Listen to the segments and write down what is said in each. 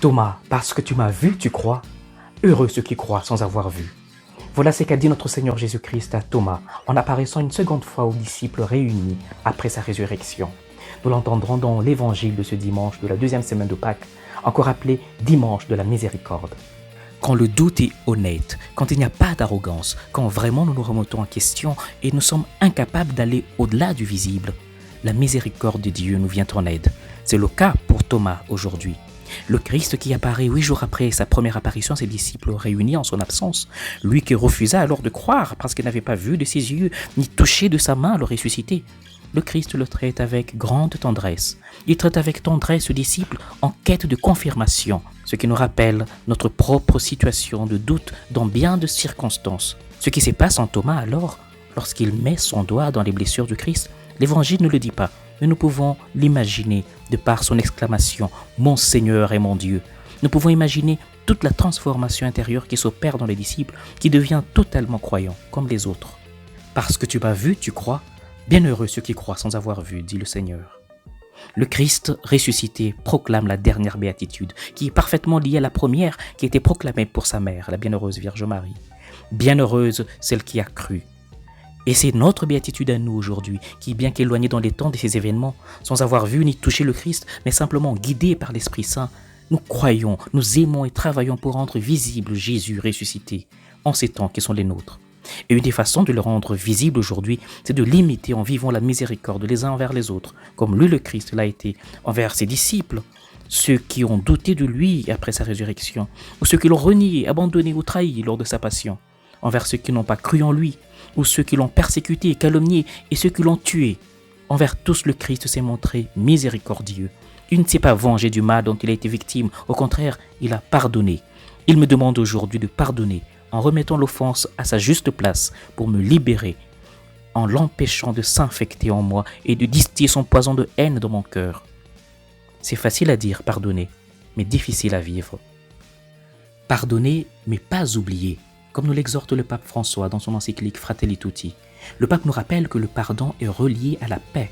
Thomas, parce que tu m'as vu, tu crois. Heureux ceux qui croient sans avoir vu. Voilà ce qu'a dit notre Seigneur Jésus-Christ à Thomas en apparaissant une seconde fois aux disciples réunis après sa résurrection. Nous l'entendrons dans l'évangile de ce dimanche de la deuxième semaine de Pâques, encore appelé dimanche de la miséricorde. Quand le doute est honnête, quand il n'y a pas d'arrogance, quand vraiment nous nous remettons en question et nous sommes incapables d'aller au-delà du visible, la miséricorde de Dieu nous vient en aide. C'est le cas pour Thomas aujourd'hui. Le Christ qui apparaît 8 jours après sa première apparition à ses disciples réunis en son absence, lui qui refusa alors de croire parce qu'il n'avait pas vu de ses yeux ni touché de sa main le ressuscité. Le Christ le traite avec grande tendresse. Il traite avec tendresse ce disciple en quête de confirmation, ce qui nous rappelle notre propre situation de doute dans bien de circonstances. Ce qui se passe en Thomas alors, lorsqu'il met son doigt dans les blessures du Christ, l'Évangile ne le dit pas, mais nous pouvons l'imaginer de par son exclamation « Mon Seigneur et mon Dieu ». Nous pouvons imaginer toute la transformation intérieure qui s'opère dans les disciples, qui devient totalement croyant, comme les autres. « Parce que tu m'as vu, tu crois ?» Bienheureux ceux qui croient sans avoir vu, dit le Seigneur. Le Christ ressuscité proclame la dernière béatitude, qui est parfaitement liée à la première qui a été proclamée pour sa mère, la bienheureuse Vierge Marie. Bienheureuse celle qui a cru. Et c'est notre béatitude à nous aujourd'hui, qui, bien qu'éloignée dans les temps de ces événements, sans avoir vu ni touché le Christ, mais simplement guidée par l'Esprit Saint, nous croyons, nous aimons et travaillons pour rendre visible Jésus ressuscité, en ces temps qui sont les nôtres. Et une des façons de le rendre visible aujourd'hui, c'est de l'imiter en vivant la miséricorde les uns envers les autres, comme lui le Christ l'a été envers ses disciples, ceux qui ont douté de lui après sa résurrection, ou ceux qui l'ont renié, abandonné ou trahi lors de sa passion, envers ceux qui n'ont pas cru en lui, ou ceux qui l'ont persécuté, calomnié, et ceux qui l'ont tué. Envers tous le Christ s'est montré miséricordieux. Il ne s'est pas vengé du mal dont il a été victime, au contraire, il a pardonné. Il me demande aujourd'hui de pardonner, en remettant l'offense à sa juste place pour me libérer, en l'empêchant de s'infecter en moi et de distiller son poison de haine dans mon cœur. C'est facile à dire pardonner, mais difficile à vivre. Pardonner, mais pas oublier, comme nous l'exhorte le pape François dans son encyclique Fratelli Tutti. Le pape nous rappelle que le pardon est relié à la paix.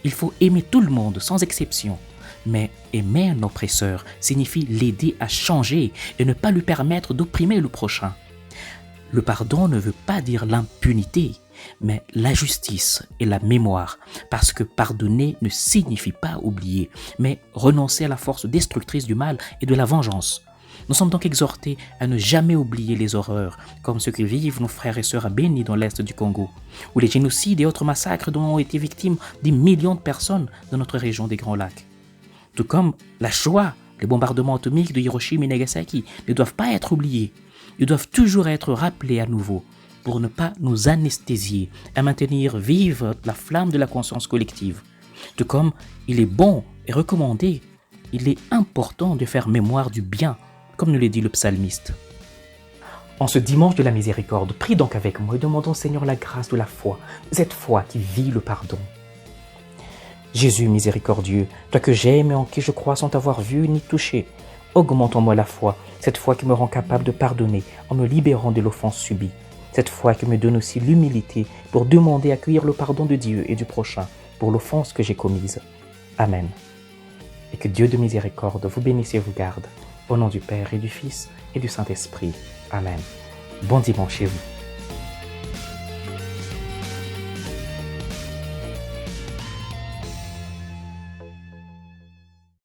Il faut aimer tout le monde sans exception. Mais aimer un oppresseur signifie l'aider à changer et ne pas lui permettre d'opprimer le prochain. Le pardon ne veut pas dire l'impunité, mais la justice et la mémoire, parce que pardonner ne signifie pas oublier, mais renoncer à la force destructrice du mal et de la vengeance. Nous sommes donc exhortés à ne jamais oublier les horreurs, comme ce que vivent nos frères et sœurs à Beni dans l'est du Congo, ou les génocides et autres massacres dont ont été victimes des millions de personnes dans notre région des Grands Lacs. Tout comme la Shoah, les bombardements atomiques de Hiroshima et Nagasaki ne doivent pas être oubliés. Ils doivent toujours être rappelés à nouveau pour ne pas nous anesthésier, à maintenir vive la flamme de la conscience collective. Tout comme il est bon et recommandé, il est important de faire mémoire du bien, comme nous le dit le psalmiste. En ce dimanche de la miséricorde, prie donc avec moi et demandons au Seigneur la grâce de la foi, cette foi qui vit le pardon. Jésus miséricordieux, toi que j'aime et en qui je crois sans t'avoir vu ni touché, augmente en moi la foi, cette foi qui me rend capable de pardonner en me libérant de l'offense subie, cette foi qui me donne aussi l'humilité pour demander à accueillir le pardon de Dieu et du prochain pour l'offense que j'ai commise. Amen. Et que Dieu de miséricorde vous bénisse et vous garde, au nom du Père et du Fils et du Saint-Esprit. Amen. Bon dimanche chez vous.